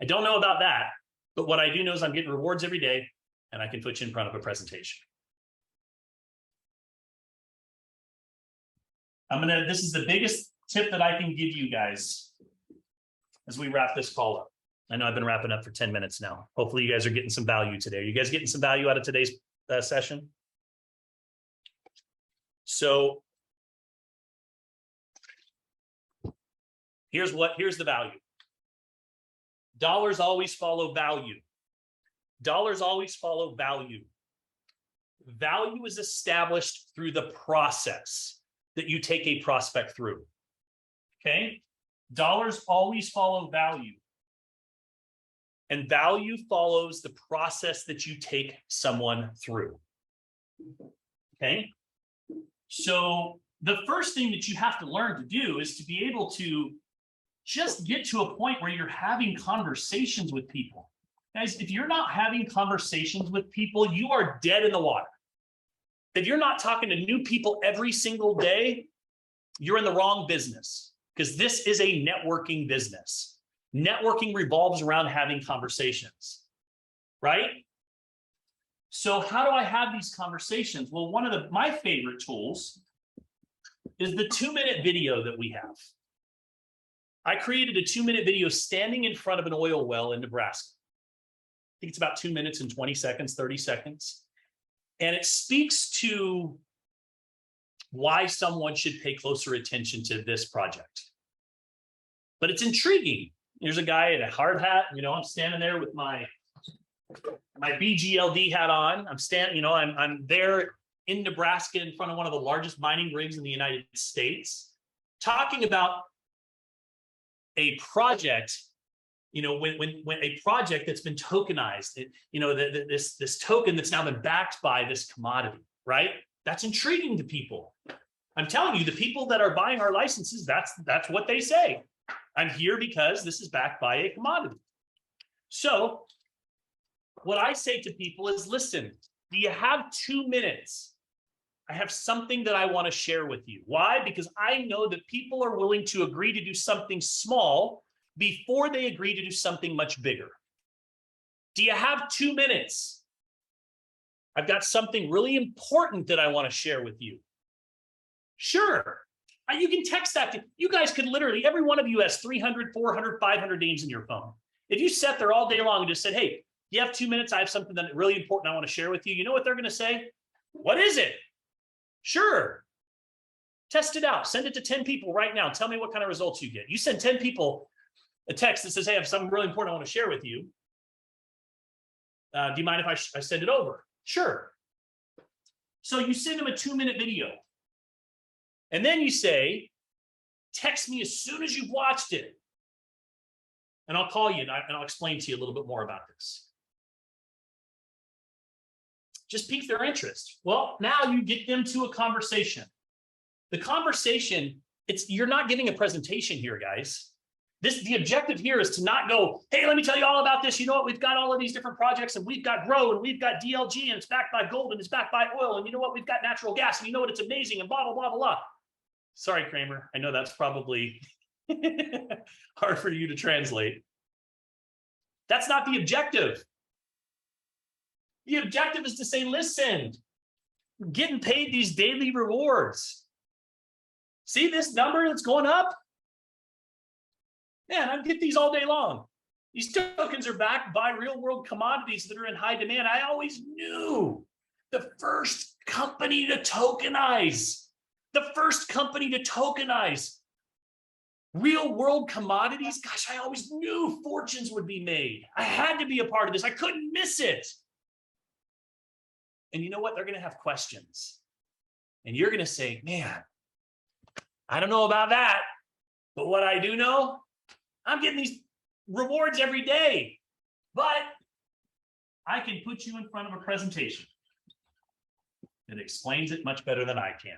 I don't know about that, but what I do know is I'm getting rewards every day, and I can put you in front of a presentation. This is the biggest tip that I can give you guys as we wrap this call up. I know I've been wrapping up for 10 minutes now. Hopefully you guys are getting some value today. Are you guys getting some value out of today's session? So here's the value. Dollars always follow value. Dollars always follow value. Value is established through the process that you take a prospect through. Okay? Dollars always follow value. And value follows the process that you take someone through. Okay? So the first thing that you have to learn to do is to be able to Just get to a point where you're having conversations with people. Guys, if you're not having conversations with people, you are dead in the water. If you're not talking to new people every single day, you're in the wrong business, because this is a networking business. Networking revolves around having conversations, right? So how do I have these conversations? Well, one of my favorite tools is the 2-minute video that we have. I created a 2-minute video standing in front of an oil well in Nebraska. I think it's about 2 minutes and 20 seconds, 30 seconds. And it speaks to why someone should pay closer attention to this project. But it's intriguing. There's a guy in a hard hat. I'm standing there with my BGLD hat on. I'm standing, I'm there in Nebraska in front of one of the largest mining rigs in the United States, talking about a project, when a project that's been tokenized, this token that's now been backed by this commodity, right? That's intriguing to people. I'm telling you, the people that are buying our licenses, that's what they say. I'm here because this is backed by a commodity. So what I say to people is, listen, do you have 2 minutes? I have something that I want to share with you. Why? Because I know that people are willing to agree to do something small before they agree to do something much bigger. Do you have 2 minutes? I've got something really important that I want to share with you. Sure. You can text that. You guys could literally, every one of you has 300, 400, 500 names in your phone. If you sat there all day long and just said, hey, you have 2 minutes, I have something that really important I want to share with you. You know what they're going to say? What is it? Sure. Test it out. Send it to 10 people right now. Tell me what kind of results you get. You send 10 people a text that says, hey, I have something really important I want to share with you. Do you mind if I send it over? Sure. So you send them a 2-minute video. And then you say, text me as soon as you've watched it. And I'll call you and I'll explain to you a little bit more about this. Just pique their interest. Well, now you get them to a conversation. The conversation, you're not giving a presentation here, guys. The objective here is to not go, hey, let me tell you all about this. You know what? We've got all of these different projects, and we've got Grow, and we've got DLG, and it's backed by gold, and it's backed by oil, and you know what? We've got natural gas, and you know what? It's amazing, and blah, blah, blah, blah, blah. Sorry, Kramer. I know that's probably hard for you to translate. That's not the objective. The objective is to say, listen, we're getting paid these daily rewards. See this number that's going up? Man, I get these all day long. These tokens are backed by real world commodities that are in high demand. I always knew the first company to tokenize, real world commodities. Gosh, I always knew fortunes would be made. I had to be a part of this. I couldn't miss it. And you know what? They're going to have questions. And you're going to say, man, I don't know about that. But what I do know, I'm getting these rewards every day. But I can put you in front of a presentation that explains it much better than I can.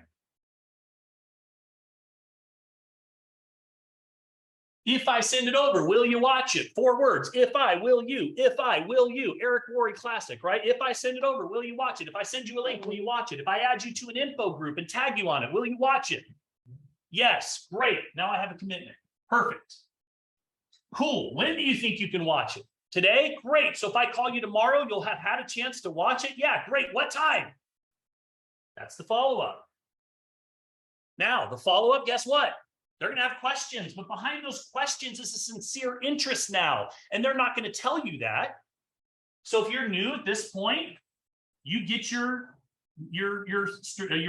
If I send it over, will you watch it? 4 words. If I, will you? If I, will you? Eric Worre classic, right? If I send it over, will you watch it? If I send you a link, will you watch it? If I add you to an info group and tag you on it, will you watch it? Yes, great. Now I have a commitment. Perfect. Cool. When do you think you can watch it? Today? Great. So if I call you tomorrow, you'll have had a chance to watch it? Yeah, great. What time? That's the follow-up. Now, the follow-up, guess what? They're going to have questions, but behind those questions is a sincere interest now, and they're not going to tell you that. So if you're new at this point, you get your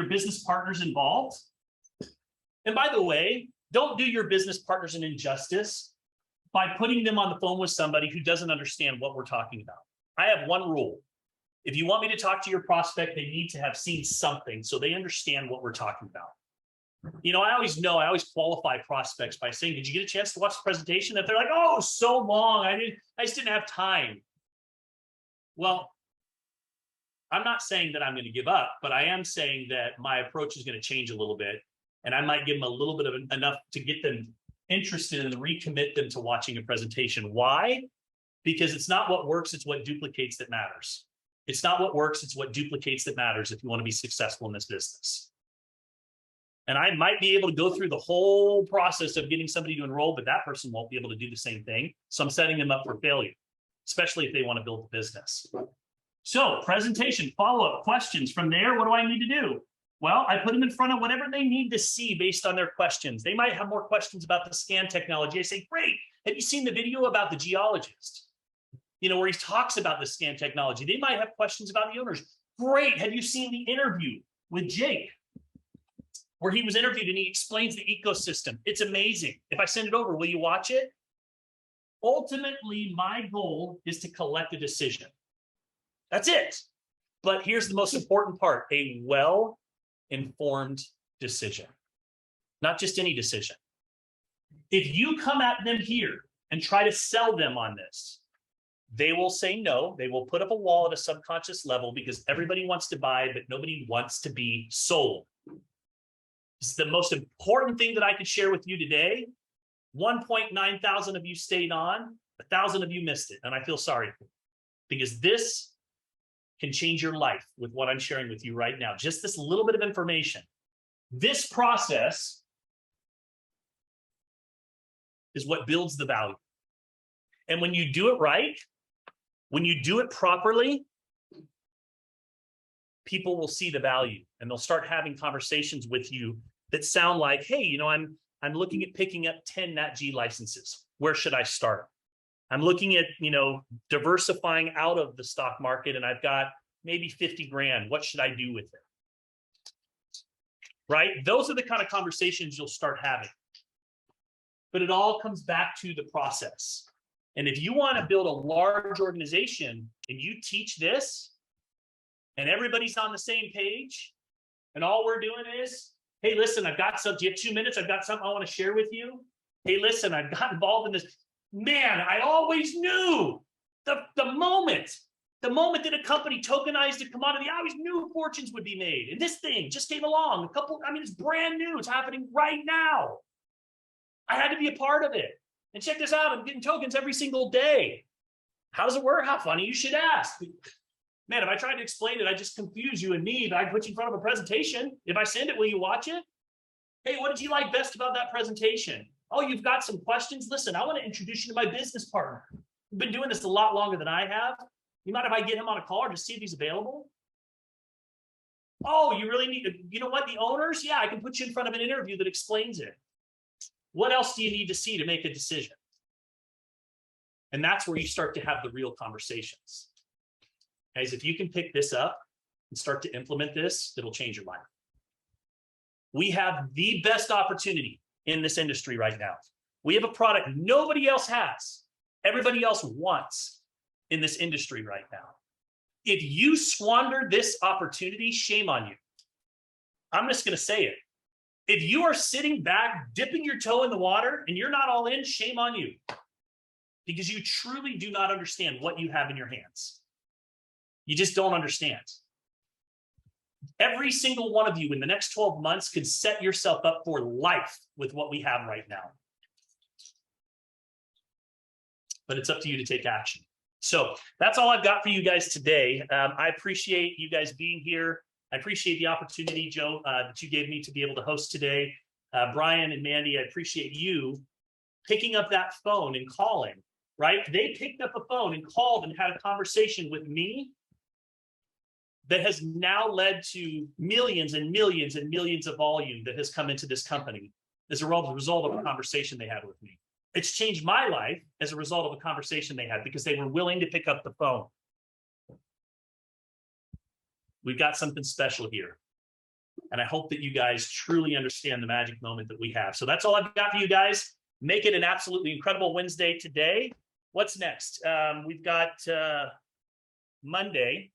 business partners involved. And by the way, don't do your business partners an injustice by putting them on the phone with somebody who doesn't understand what we're talking about. I have one rule. If you want me to talk to your prospect, they need to have seen something so they understand what we're talking about. I always qualify prospects by saying, did you get a chance to watch the presentation? If they're like, oh, so long, I just didn't have time. Well, I'm not saying that I'm going to give up, but I am saying that my approach is going to change a little bit. And I might give them a little bit of enough to get them interested and recommit them to watching a presentation. Why? Because it's not what works, it's what duplicates that matters. It's not what works, it's what duplicates that matters if you want to be successful in this business. And I might be able to go through the whole process of getting somebody to enroll, but that person won't be able to do the same thing. So I'm setting them up for failure, especially if they want to build a business. So presentation, follow-up, questions. From there, what do I need to do? Well, I put them in front of whatever they need to see based on their questions. They might have more questions about the scan technology. I say, great. Have you seen the video about the geologist? You know, where he talks about the scan technology. They might have questions about the owners. Great. Have you seen the interview with Jake, where he was interviewed and he explains the ecosystem? It's amazing. If I send it over, will you watch it? Ultimately, my goal is to collect a decision. That's it. But here's the most important part, a well-informed decision, not just any decision. If you come at them here and try to sell them on this, they will say no. They will put up a wall at a subconscious level because everybody wants to buy, but nobody wants to be sold. This is the most important thing that I could share with you today. 1.9 thousand of you stayed on, 1,000 of you missed it. And I feel sorry for you because this can change your life with what I'm sharing with you right now. Just this little bit of information. This process is what builds the value. And when you do it right, when you do it properly, people will see the value and they'll start having conversations with you that sound like, hey, you know, I'm looking at picking up 10 Nat G licenses. Where should I start? I'm looking at, you know, diversifying out of the stock market and I've got maybe 50 grand. What should I do with it? Right? Those are the kind of conversations you'll start having. But it all comes back to the process. And if you want to build a large organization and you teach this and everybody's on the same page and all we're doing is, hey, listen, I've got some, do you have 2 minutes? I've got something I want to share with you. Hey, listen, I've got involved in this. Man, I always knew the moment that a company tokenized a commodity, I always knew fortunes would be made. And this thing just came along. It's brand new. It's happening right now. I had to be a part of it. And check this out, I'm getting tokens every single day. How does it work? How funny, you should ask. Man, if I tried to explain it, I just confuse you and me, but I put you in front of a presentation. If I send it, will you watch it? Hey, what did you like best about that presentation? Oh, you've got some questions? Listen, I want to introduce you to my business partner. We've been doing this a lot longer than I have. You mind if I get him on a call or just see if he's available? Oh, you really need to, you know what, the owners? Yeah, I can put you in front of an interview that explains it. What else do you need to see to make a decision? And that's where you start to have the real conversations. Guys, if you can pick this up and start to implement this, it'll change your life. We have the best opportunity in this industry right now. We have a product nobody else has, everybody else wants in this industry right now. If you squander this opportunity, shame on you. I'm just going to say it. If you are sitting back, dipping your toe in the water and you're not all in, shame on you. Because you truly do not understand what you have in your hands. You just don't understand. Every single one of you in the next 12 months could set yourself up for life with what we have right now. But it's up to you to take action. So that's all I've got for you guys today. I appreciate you guys being here. I appreciate the opportunity, Joe, that you gave me to be able to host today. Brian and Mandy, I appreciate you picking up that phone and calling, right? They picked up a phone and called and had a conversation with me that has now led to millions and millions and millions of volume that has come into this company as a result of a conversation they had with me. It's changed my life as a result of a conversation they had because they were willing to pick up the phone. We've got something special here. And I hope that you guys truly understand the magic moment that we have. So that's all I've got for you guys. Make it an absolutely incredible Wednesday today. What's next? We've got Monday.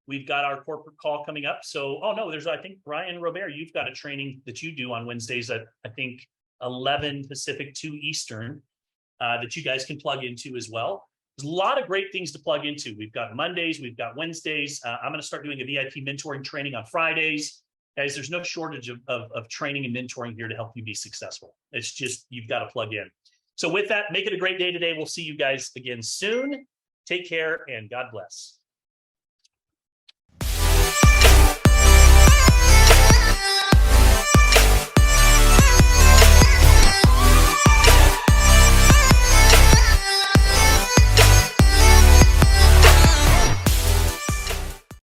We've got our corporate call coming up. So, oh no, I think Brian Robert, you've got a training that you do on Wednesdays at, I think, 11 Pacific, 2 Eastern, that you guys can plug into as well. There's a lot of great things to plug into. We've got Mondays, we've got Wednesdays. I'm going to start doing a VIP mentoring training on Fridays. Guys, there's no shortage of training and mentoring here to help you be successful. It's just, you've got to plug in. So with that, make it a great day today. We'll see you guys again soon. Take care and God bless.